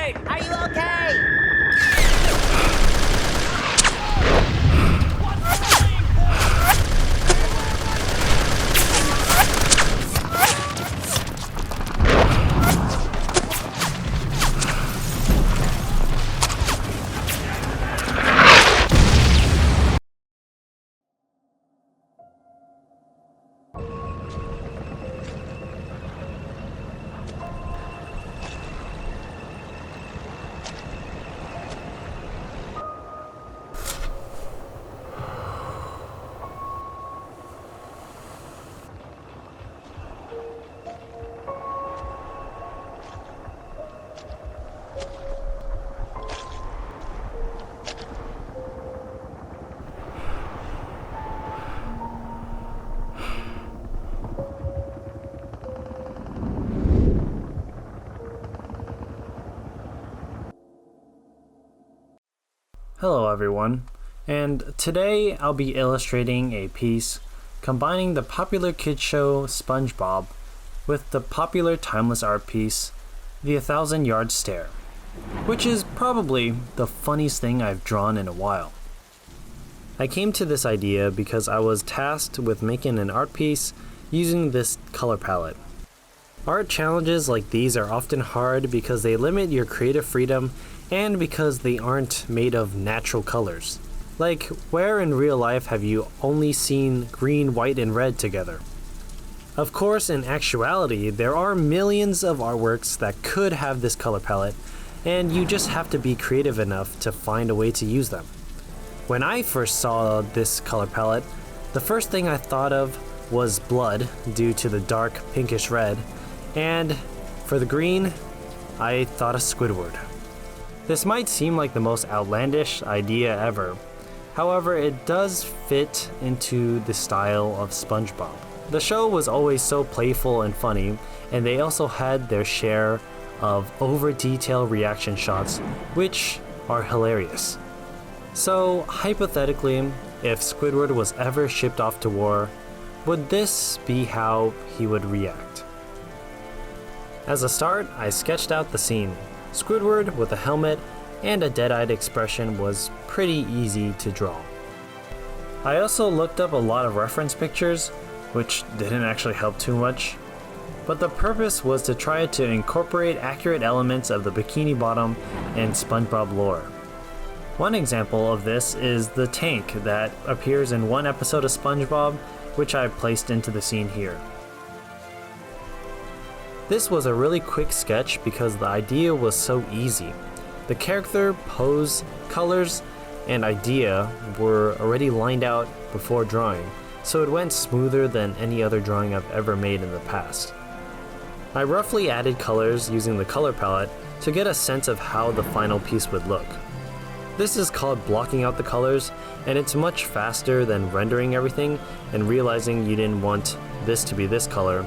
Wait! Are you okay? Hello everyone, and today I'll be illustrating a piece combining the popular kids show SpongeBob with the popular timeless art piece, The 1,000-Yard Stare, which is probably the funniest thing I've drawn in a while. I came to this idea because I was tasked with making an art piece using this color palette. Art challenges like these are often hard because they limit your creative freedom and because they aren't made of natural colors. Like, where in real life have you only seen green, white, and red together? Of course, in actuality, there are millions of artworks that could have this color palette, and you just have to be creative enough to find a way to use them. When I first saw this color palette, the first thing I thought of was blood due to the dark pinkish red, and for the green, I thought of Squidward. This might seem like the most outlandish idea ever. However, it does fit into the style of SpongeBob. The show was always so playful and funny, and they also had their share of over-detailed reaction shots, which are hilarious. So, hypothetically, if Squidward was ever shipped off to war, would this be how he would react? As a start, I sketched out the scene. Squidward with a helmet and a dead-eyed expression was pretty easy to draw. I also looked up a lot of reference pictures, which didn't actually help too much, but the purpose was to try to incorporate accurate elements of the Bikini Bottom and SpongeBob lore. One example of this is the tank that appears in one episode of SpongeBob, which I placed into the scene here. This was a really quick sketch because the idea was so easy. The character, pose, colors, and idea were already lined out before drawing, so it went smoother than any other drawing I've ever made in the past. I roughly added colors using the color palette to get a sense of how the final piece would look. This is called blocking out the colors, and it's much faster than rendering everything and realizing you didn't want this to be this color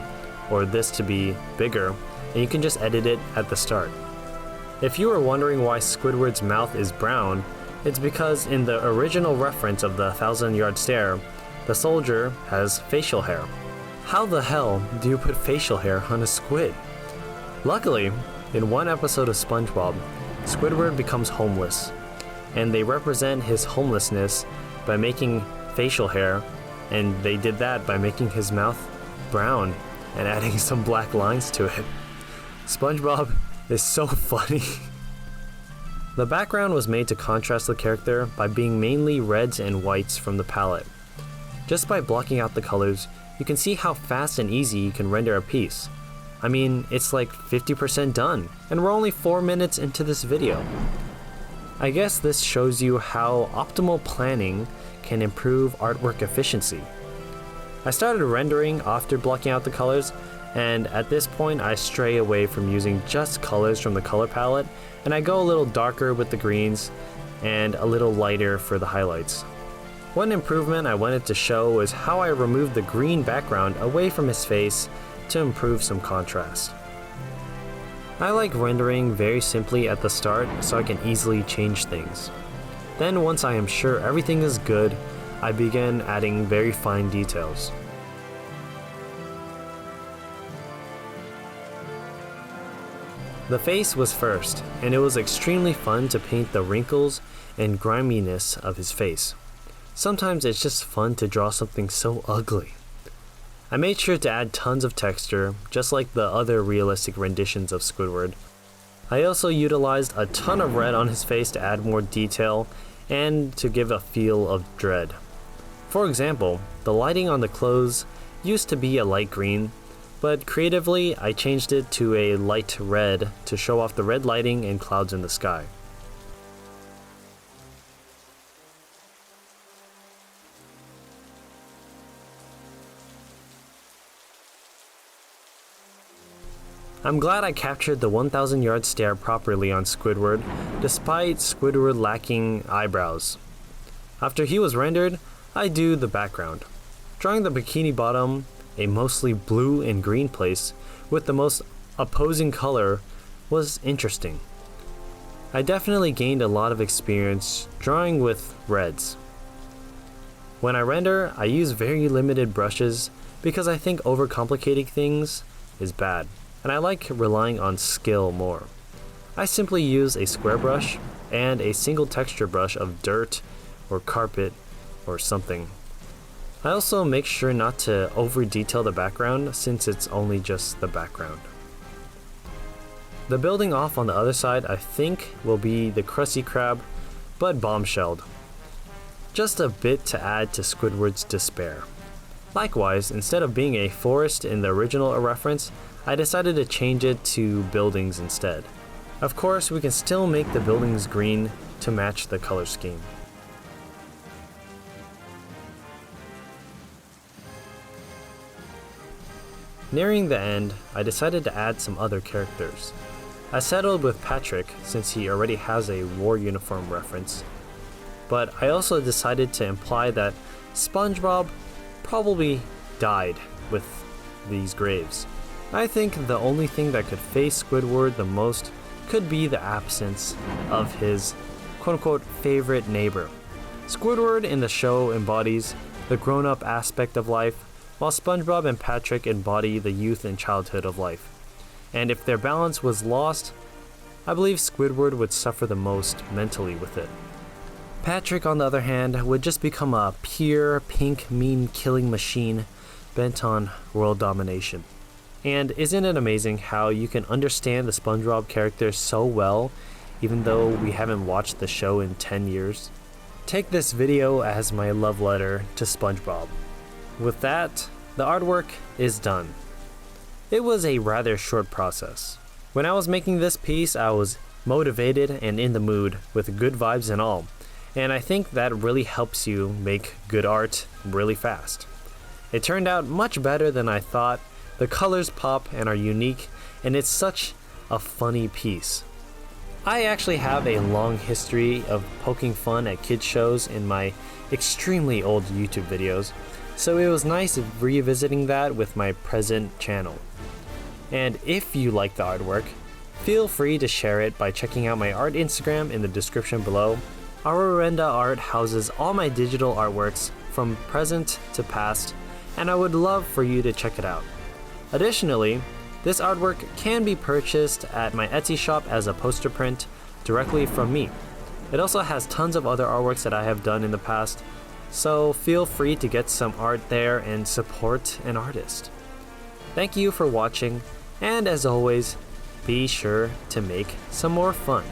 or this to be bigger, and you can just edit it at the start. If you were wondering why Squidward's mouth is brown, it's because in the original reference of the 1,000-Yard Stare, the soldier has facial hair. How the hell do you put facial hair on a squid? Luckily, in one episode of SpongeBob, Squidward becomes homeless, and they represent his homelessness by making facial hair, and they did that by making his mouth brown and adding some black lines to it. SpongeBob is so funny. The background was made to contrast the character by being mainly reds and whites from the palette. Just by blocking out the colors, you can see how fast and easy you can render a piece. I mean, it's like 50% done, and we're only 4 minutes into this video. I guess this shows you how optimal planning can improve artwork efficiency. I started rendering after blocking out the colors, and at this point I stray away from using just colors from the color palette, and I go a little darker with the greens and a little lighter for the highlights. One improvement I wanted to show was how I removed the green background away from his face to improve some contrast. I like rendering very simply at the start so I can easily change things. Then once I am sure everything is good, I begin adding very fine details. The face was first, and it was extremely fun to paint the wrinkles and griminess of his face. Sometimes it's just fun to draw something so ugly. I made sure to add tons of texture, just like the other realistic renditions of Squidward. I also utilized a ton of red on his face to add more detail and to give a feel of dread. For example, the lighting on the clothes used to be a light green, but creatively I changed it to a light red to show off the red lighting and clouds in the sky. I'm glad I captured the 1,000-yard stare properly on Squidward, despite Squidward lacking eyebrows. After he was rendered, I do the background. Drawing the bikini bottom, a mostly blue and green place, with the most opposing color, was interesting. I definitely gained a lot of experience drawing with reds. When I render, I use very limited brushes because I think overcomplicating things is bad, and I like relying on skill more. I simply use a square brush and a single texture brush of dirt or carpet or something. I also make sure not to over detail the background since it's only just the background. The building off on the other side I think will be the Krusty Krab, but bombshelled. Just a bit to add to Squidward's despair. Likewise, instead of being a forest in the original reference, I decided to change it to buildings instead. Of course, we can still make the buildings green to match the color scheme. Nearing the end, I decided to add some other characters. I settled with Patrick since he already has a war uniform reference, but I also decided to imply that SpongeBob probably died with these graves. I think the only thing that could face Squidward the most could be the absence of his quote-unquote favorite neighbor. Squidward in the show embodies the grown-up aspect of life, while SpongeBob and Patrick embody the youth and childhood of life. And if their balance was lost, I believe Squidward would suffer the most mentally with it. Patrick, on the other hand, would just become a pure pink meme-killing machine bent on world domination. And isn't it amazing how you can understand the SpongeBob character so well, even though we haven't watched the show in 10 years? Take this video as my love letter to SpongeBob. With that, the artwork is done. It was a rather short process. When I was making this piece, I was motivated and in the mood with good vibes and all, and I think that really helps you make good art really fast. It turned out much better than I thought. The colors pop and are unique, and it's such a funny piece. I actually have a long history of poking fun at kids shows in my extremely old YouTube videos, so it was nice revisiting that with my present channel. And if you like the artwork, feel free to share it by checking out my art Instagram in the description below. Arorenda Art houses all my digital artworks from present to past, and I would love for you to check it out. Additionally, this artwork can be purchased at my Etsy shop as a poster print directly from me. It also has tons of other artworks that I have done in the past, so feel free to get some art there and support an artist. Thank you for watching, and as always, be sure to make some more fun.